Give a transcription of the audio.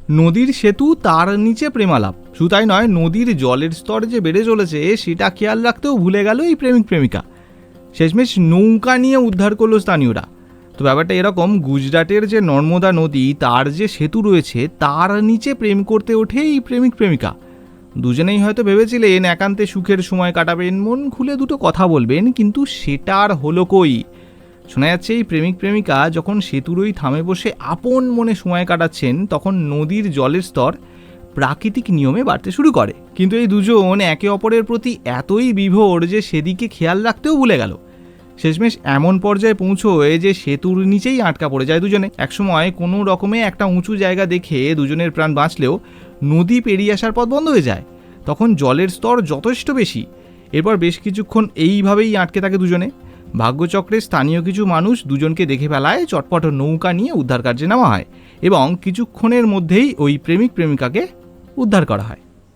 নদীর সেতু, তার নিচে প্রেমালাপ। শুধু তাই নয়, নদীর জলের স্তর যে বেড়ে চলেছে সেটা খেয়াল রাখতেও ভুলে গেল এই প্রেমিক প্রেমিকা। শেষমেশ নৌকা নিয়ে উদ্ধার করলো স্থানীয়রা। তো ব্যাপারটা এরকম, গুজরাটের যে নর্মদা নদী, তার যে সেতু রয়েছে তার নিচে প্রেম করতে ওঠে এই প্রেমিক প্রেমিকা। দুজনেই হয়তো ভেবেছিলেন একান্তে সুখের সময় কাটাবেন, মন খুলে দুটো কথা বলবেন, কিন্তু সেটা আর হলো কই। শোনা যাচ্ছে এই প্রেমিক প্রেমিকা যখন সেতুর ওই থামে বসে আপন মনে সময় কাটাচ্ছেন, তখন নদীর জলের স্তর প্রাকৃতিক নিয়মে বাড়তে শুরু করে। কিন্তু এই দুজন একে অপরের প্রতি এতই বিভোর যে সেদিকে খেয়াল রাখতেও ভুলে গেল। শেষমেশ এমন পর্যায়ে পৌঁছয় যে সেতুর নিচেই আটকা পড়ে যায় দুজনে। একসময় কোনো রকমে একটা উঁচু জায়গা দেখে দুজনের প্রাণ বাঁচলেও নদী পেরিয়ে আসার পথ বন্ধ হয়ে যায়। তখন জলের স্তর যথেষ্ট বেশি। এরপর বেশ কিছুক্ষণ এইভাবেই আটকে থাকে দুজনে। ভাগ্যচক্রে স্থানীয় কিছু মানুষ দুজনকে দেখে ফেলায়, চটপট নৌকা নিয়ে উদ্ধার কার্যে নেওয়া হয় এবং কিছুক্ষণের মধ্যেই ওই প্রেমিক প্রেমিকাকে উদ্ধার করা হয়।